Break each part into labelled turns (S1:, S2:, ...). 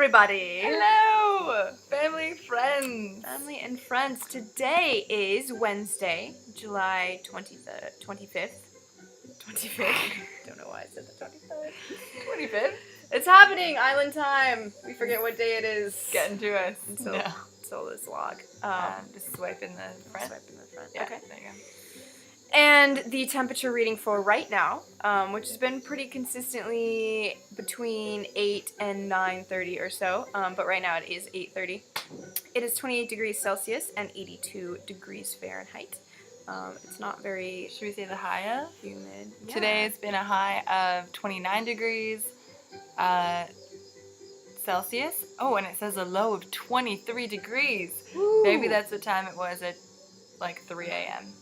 S1: everybody!
S2: Hello! Family, friends!
S1: Family and friends. Today is Wednesday, July 25th. 25th? Don't know why I said the 23rd.
S2: 25th?
S1: It's happening! Island time! We forget what day it is.
S2: Getting to us.
S1: Until this log.
S2: Just swipe in the front.
S1: Swipe in the front.
S2: Yeah,
S1: Okay.
S2: there you go.
S1: And the temperature reading for right now, which has been pretty consistently between 8 and 9:30 or so, but right now it is 8:30. It is 28 degrees Celsius and 82 degrees Fahrenheit. It's not very
S2: Should we say the high of?
S1: humid. Yeah.
S2: Today it's been a high of 29 degrees Celsius. Oh, and it says a low of 23 degrees.
S1: Woo.
S2: Maybe that's what time it was at like 3 a.m.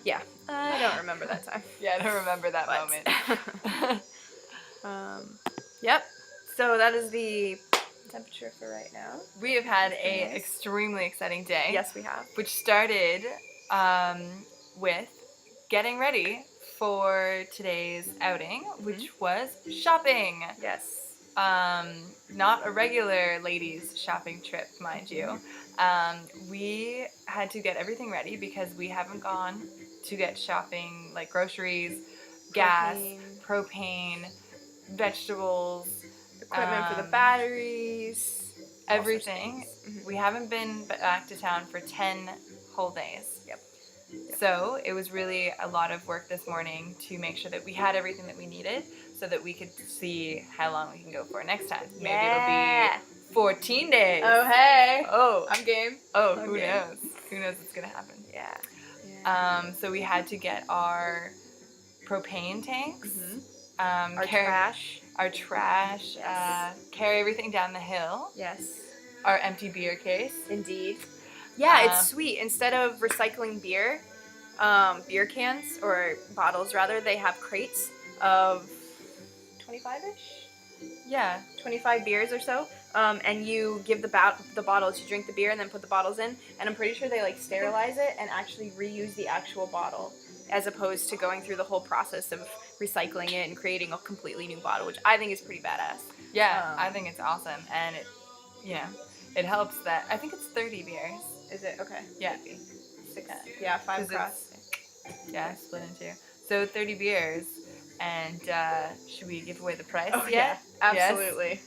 S1: Yeah, I don't remember that time.
S2: Yeah, I don't remember that moment.
S1: Yep. So that is the temperature for right now.
S2: We have had a extremely exciting day.
S1: Yes, we have.
S2: Which started with getting ready for today's outing, which was shopping.
S1: Yes.
S2: Not a regular ladies shopping trip, mind you. We had to get everything ready because we haven't gone to get shopping, like groceries, gas, propane, vegetables,
S1: equipment for the batteries,
S2: everything. We haven't been back to town for 10 whole days.
S1: Yep.
S2: So it was really a lot of work this morning to make sure that we had everything that we needed so that we could see how long we can go for next time. Maybe it'll be 14 days.
S1: Oh, hey.
S2: Oh.
S1: I'm game.
S2: Oh,
S1: I'm
S2: who
S1: game.
S2: knows? Who knows what's going to happen?
S1: Yeah.
S2: So we had to get our propane tanks.
S1: Our trash.
S2: Our trash.
S1: Yes.
S2: Carry everything down the hill.
S1: Yes.
S2: Our empty beer case.
S1: Indeed. Yeah, it's sweet. Instead of recycling beer cans, or bottles rather, they have crates of 25-ish?
S2: Yeah.
S1: 25 beers or so. And you give the bottles, you drink the beer and then put the bottles in, and I'm pretty sure they like sterilize it and actually reuse the actual bottle, as opposed to going through the whole process of recycling it and creating a completely new bottle, which I think is pretty badass.
S2: Yeah, I think it's awesome, and it helps that I think it's 30 beers.
S1: Is it? Okay.
S2: Yeah.
S1: 6. Yeah, 5 across.
S2: Yeah, split in 2. So 30 beers, and should we give away the price?
S1: Oh yeah, absolutely.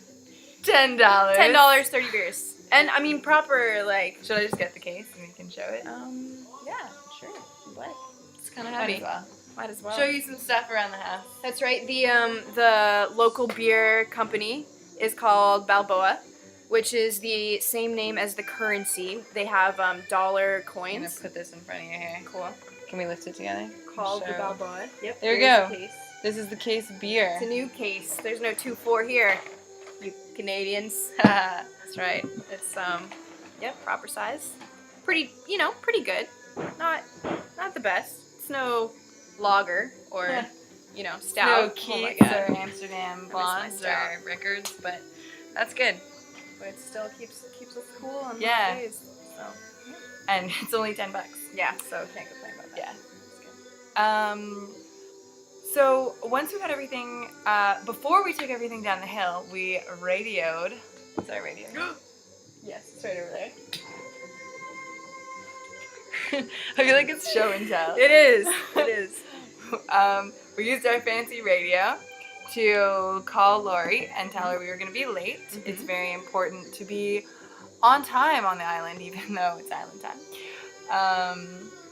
S2: $10.
S1: $10, 30 beers, and I mean proper like.
S2: Should I just get the case and we can show it?
S1: Yeah, sure. What? It's kind of
S2: Might
S1: heavy.
S2: as well.
S1: Might as well.
S2: Show you some stuff around the house.
S1: That's right. The local beer company is called Balboa, which is the same name as the currency. They have dollar coins.
S2: I'm gonna put this in front of you here.
S1: Cool.
S2: Can we lift it together?
S1: Called the Balboa. Yep.
S2: There you go. The case. This is the case of beer.
S1: It's a new case. There's no 2-4 here, you Canadians. That's right. It's proper size. Pretty good. Not the best. It's no lager or stout.
S2: No
S1: Oh
S2: Keats
S1: my God.
S2: or Amsterdam Blondes or Rickards, but that's good.
S1: But it still keeps us cool on
S2: Yeah.
S1: days. So.
S2: And it's only $10.
S1: Yeah, so can't complain about that.
S2: Yeah.
S1: That's good.
S2: So once we got everything, before we took everything down the hill, we radioed. What's our radio?
S1: Yes, it's right over there.
S2: I feel like it's show and tell.
S1: It is. It is.
S2: We used our fancy radio to call Lori and tell her we were going to be late. It's very important to be on time on the island, even though it's island time.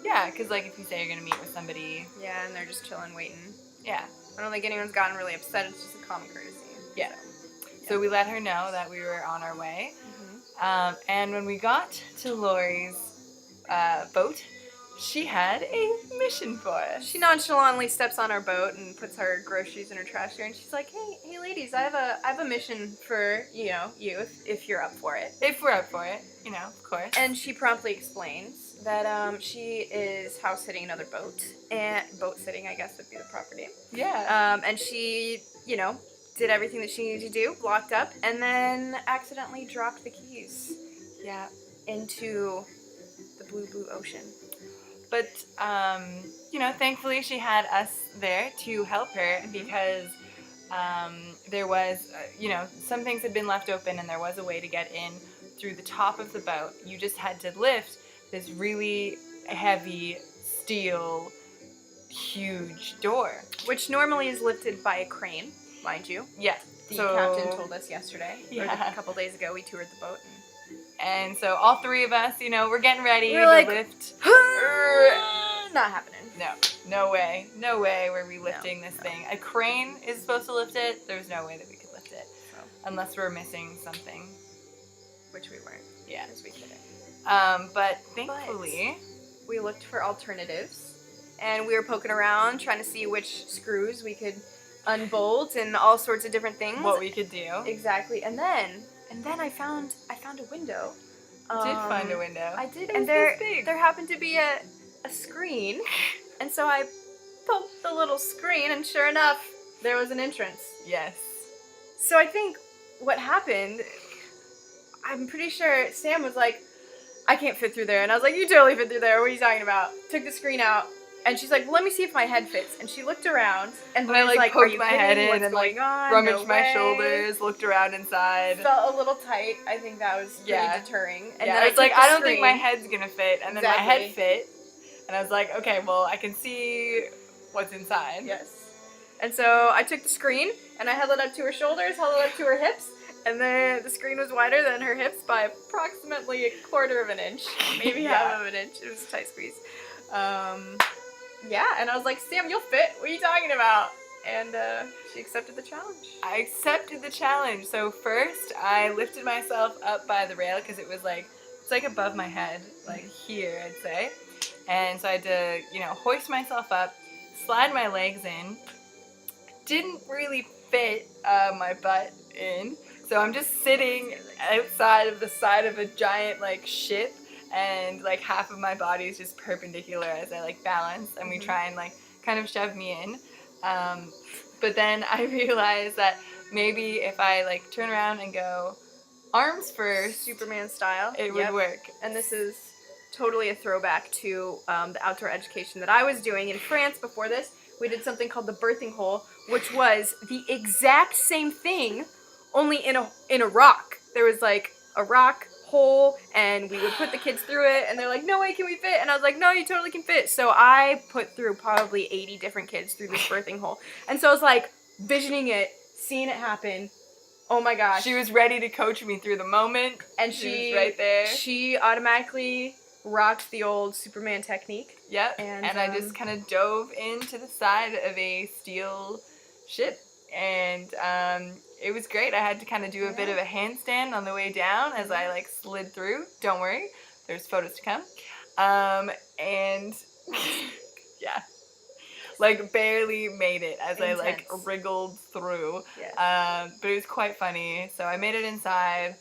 S2: Yeah, because like if you say you're going to meet with somebody.
S1: Yeah, and they're just chilling, waiting.
S2: Yeah.
S1: I don't think anyone's gotten really upset. It's just a common courtesy.
S2: Yeah. So we let her know that we were on our way. And when we got to Lori's boat, she had a mission for us.
S1: She nonchalantly steps on our boat and puts her groceries in her trash here, and she's like, "Hey, ladies, I have a mission for you if you're up for it."
S2: If we're up for it, of course.
S1: And she promptly explains that she is house sitting another boat, and boat sitting, I guess, would be the proper name.
S2: Yeah.
S1: And she, did everything that she needed to do, locked up, and then accidentally dropped the keys.
S2: Yeah.
S1: Into the blue ocean.
S2: But, thankfully she had us there to help her because There was, some things had been left open, and there was a way to get in through the top of the boat. You just had to lift this really heavy steel, huge door.
S1: Which normally is lifted by a crane, mind you.
S2: Yeah.
S1: The captain told us yesterday, or
S2: Yeah.
S1: a couple days ago, we toured the boat.
S2: And so all three of us, we're getting ready
S1: We're
S2: to
S1: like,
S2: lift.
S1: Not happening.
S2: No way were we lifting this thing. A crane is supposed to lift it. There's no way that we could lift it. Unless we're missing something.
S1: Which we weren't.
S2: Yeah.
S1: Because we couldn't.
S2: But thankfully,
S1: we looked for alternatives. And we were poking around trying to see which screws we could unbolt and all sorts of different things.
S2: what we could do.
S1: Exactly. And then I found a window.
S2: I did find a window.
S1: I did,
S2: It
S1: and
S2: was this big.
S1: there happened to be a screen, and so I poked the little screen, and sure enough, there was an entrance.
S2: Yes.
S1: So I think what happened, I'm pretty sure Sam was like, I can't fit through there, and I was like, you totally fit through there. What are you talking about? Took the screen out. And she's like, well, let me see if my head fits. And she looked around, and
S2: I
S1: I was like, are
S2: poked
S1: you
S2: my
S1: kidding?
S2: head in
S1: What's
S2: and
S1: going on?
S2: rummaged
S1: No
S2: my
S1: way.
S2: shoulders, looked around inside.
S1: Felt a little tight. I think that was pretty deterring. And
S2: yeah,
S1: then
S2: I was like, I don't think my
S1: screen.
S2: head's gonna fit. And then my
S1: Exactly.
S2: head fit. And I was like, okay, well, I can see what's inside.
S1: Yes. And so I took the screen, and I held it up to her shoulders, held it up to her hips, and then the screen was wider than her hips by approximately 1/4 of an inch, maybe half of an inch. It was a tight squeeze. Yeah, and I was like, Sam, you'll fit. What are you talking about? And she accepted the challenge.
S2: I accepted the challenge. So first, I lifted myself up by the rail because it's like above my head, like here, I'd say. And so I had to, hoist myself up, slide my legs in. Didn't really fit my butt in. So I'm just sitting outside of the side of a giant, ship. And half of my body is just perpendicular as I balance, and we try and kind of shove me in. But then I realized that maybe if I turn around and go arms first,
S1: Superman style.
S2: it would work.
S1: And this is totally a throwback to the outdoor education that I was doing in France before this. We did something called the birthing hole, which was the exact same thing, only in a rock. There was a rock hole, and we would put the kids through it, and they're like, no way can we fit, and I was like, no, you totally can fit. So I put through probably 80 different kids through this birthing hole, and so I was visioning it, seeing it happen. Oh my gosh.
S2: She was ready to coach me through the moment,
S1: And
S2: she was right there.
S1: She automatically rocked the old Superman technique.
S2: Yep.
S1: And,
S2: I just kind of dove into the side of a steel ship, and it was great. I had to kind of do a bit of a handstand on the way down as I slid through. Don't worry, there's photos to come. And yeah, barely made it as
S1: Intense.
S2: I wriggled through.
S1: Yes.
S2: But it was quite funny. So I made it inside,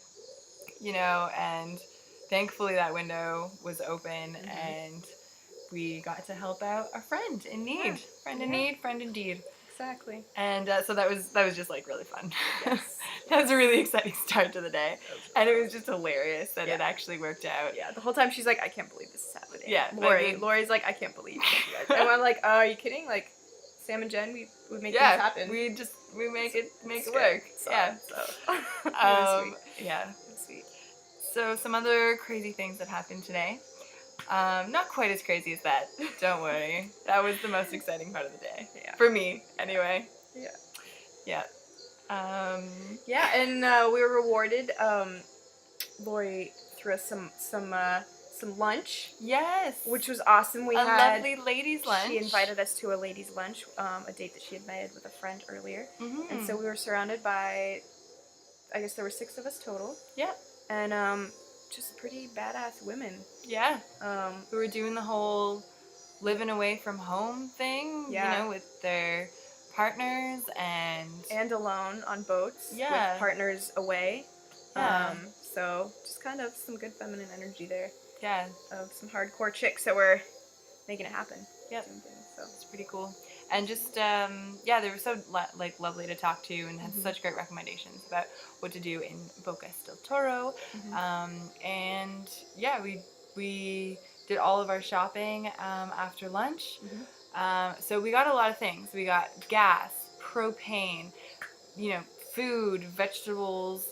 S2: and thankfully that window was open, and we got to help out a friend in need.
S1: Yeah.
S2: Friend in need, friend indeed.
S1: Exactly.
S2: And so that was just really fun.
S1: Yes.
S2: That was a really exciting start to the day, and it was just hilarious that it actually worked out.
S1: Yeah, the whole time she's like, I can't believe this is happening.
S2: Yeah,
S1: Lori's like, I can't believe you guys. And I'm like, are you kidding? Sam and Jen, we make things happen.
S2: we make it
S1: It's
S2: work.
S1: good.
S2: Yeah.
S1: So. Sweet.
S2: Yeah.
S1: Sweet.
S2: So some other crazy things that happened today. Not quite as crazy as that. Don't worry. That was the most exciting part of the day.
S1: Yeah.
S2: For me, anyway.
S1: Yeah.
S2: Yeah.
S1: Yeah, and we were rewarded. Lori threw us some lunch,
S2: Yes.
S1: which was awesome. We
S2: a
S1: had
S2: lovely ladies' lunch.
S1: She invited us to a ladies' lunch, a date that she had made with a friend earlier, and so we were surrounded by, I guess there were 6 of us total.
S2: Yeah.
S1: And just pretty badass women.
S2: Yeah. We were doing the whole living away from home thing,
S1: Yeah.
S2: with their partners
S1: And alone on boats.
S2: Yeah.
S1: With partners away.
S2: Yeah.
S1: So just kind of some good feminine energy there
S2: yeah,
S1: of some hardcore chicks that were making it happen.
S2: Yep.
S1: Doing things, so.
S2: it's pretty cool. And just they were so lovely to talk to, and had such great recommendations about what to do in Bocas del Toro. And yeah, we did all of our shopping after lunch. So we got a lot of things. We got gas, propane, food, vegetables,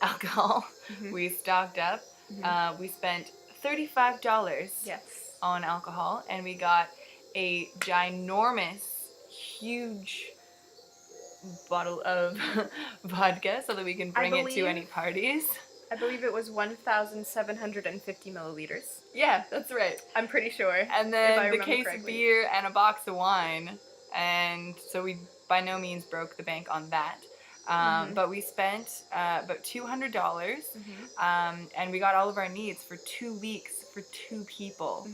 S2: alcohol.
S1: Mhm.
S2: We stocked up.
S1: Mhm.
S2: We spent $35
S1: Yes.
S2: on alcohol, and we got a ginormous, huge bottle of vodka so that we can bring it to any parties.
S1: I believe it was 1,750 milliliters.
S2: Yeah, that's right.
S1: I'm pretty sure.
S2: And
S1: if I
S2: then the
S1: remember
S2: case
S1: correctly.
S2: of beer and a box of wine. And so we by no means broke the bank on that. But we spent about $200.
S1: Mhm.
S2: And we got all of our needs for 2 weeks for 2 people.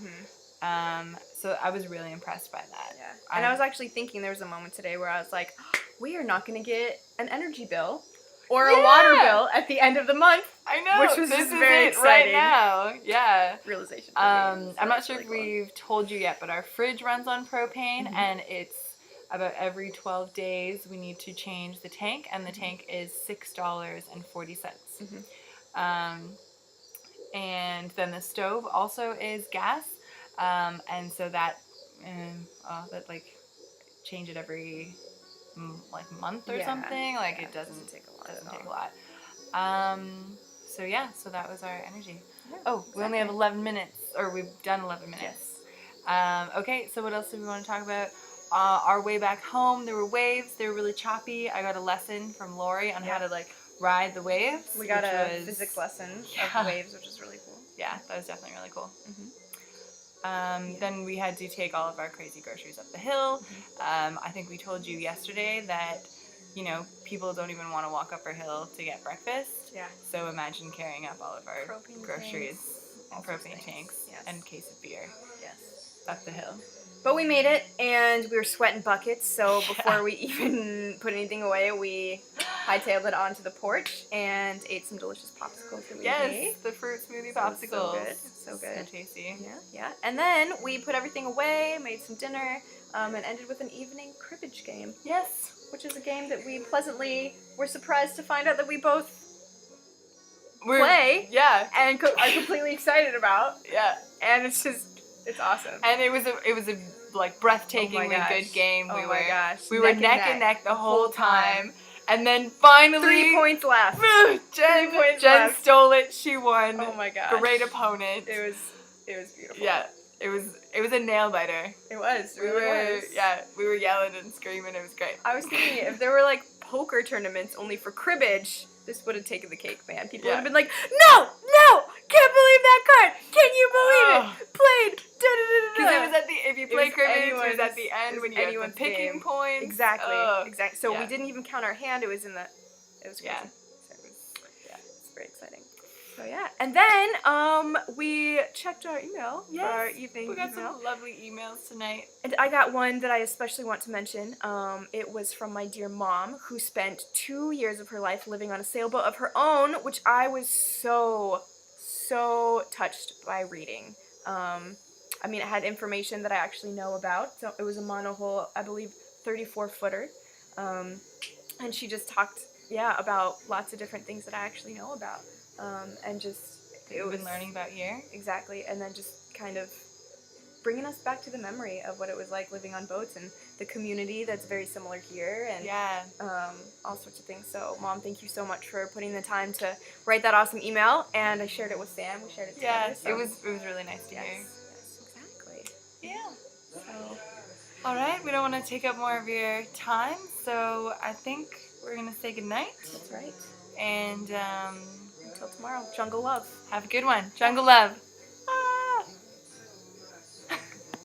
S2: So I was really impressed by that.
S1: Yeah. And I was actually thinking there was a moment today where I was like, we are not going to get an energy bill or a water bill at the end of the month.
S2: I know.
S1: Which was
S2: this
S1: just
S2: is
S1: very
S2: it
S1: exciting.
S2: right now. Yeah.
S1: Realization.
S2: I'm not sure if we've told you yet, but our fridge runs on propane, and it's about every 12 days we need to change the tank, and the tank is $6.40. And then the stove also is gas, and so that like change it every like month or something. Like it doesn't take a lot. So yeah, so that was our energy. Yeah, we only have 11 minutes, or we've done 11 minutes. Yes. Okay, so what else do we want to talk about? Our way back home, there were waves. They were really choppy. I got a lesson from Lori on how to like ride the waves.
S1: We got a physics lesson of waves, which was really cool.
S2: Yeah, that was definitely really cool. Then we had to take all of our crazy groceries up the hill. I think we told you yesterday that, people don't even want to walk up our hill to get breakfast. Yeah. So imagine carrying up all of our groceries and propane tanks and case of beer. Yes. Up the hill.
S1: But we made it, and we were sweating buckets, so before we even put anything away, we hightailed it onto the porch and ate some delicious popsicles that we made.
S2: Yes, the fruit smoothie popsicles.
S1: So good.
S2: So tasty.
S1: Yeah. And then we put everything away, made some dinner, and ended with an evening cribbage game.
S2: Yes.
S1: Which is a game that we pleasantly were surprised to find out that we both play.
S2: Yeah.
S1: And are completely excited about.
S2: Yeah.
S1: And it's awesome.
S2: And it was a like breathtakingly good game. We were neck and neck the whole time. And then finally
S1: 3 points left.
S2: Jenn stole it. She won.
S1: Oh my gosh.
S2: Great opponent.
S1: It was beautiful.
S2: Yeah. It was a nail biter.
S1: It was. We were
S2: yelling and screaming. It was great.
S1: I was thinking if there were like poker tournaments only for cribbage, this would have taken the cake, man. People would have been like, no, can't believe that card. Can you believe it? Played.
S2: Because it was at the, if you play cribbage, it was at the end when you had the picking points.
S1: Exactly. So we didn't even count our hand. It was crazy.
S2: Yeah.
S1: It's very exciting. So yeah. And then we checked our email for our evening
S2: We got
S1: email.
S2: some lovely emails tonight.
S1: And I got one that I especially want to mention. It was from my dear mom, who spent 2 years of her life living on a sailboat of her own, which I was so touched by reading. It had information that I actually know about. So it was a monohull, I believe, 34-footer. And she just talked, about lots of different things that I actually know about. And just...
S2: You've been learning about here?
S1: Exactly. And then just kind of bringing us back to the memory of what it was like living on boats and the community that's very similar here and all sorts of things. So, Mom, thank you so much for putting the time to write that awesome email. And I shared it with Sam. We shared it together.
S2: Yeah, so. It was really nice to hear.
S1: Yes, exactly.
S2: Yeah. So, all right, we don't want to take up more of your time, so I think we're going to say goodnight.
S1: That's right.
S2: And
S1: until tomorrow, jungle love.
S2: Have a good one. Jungle love.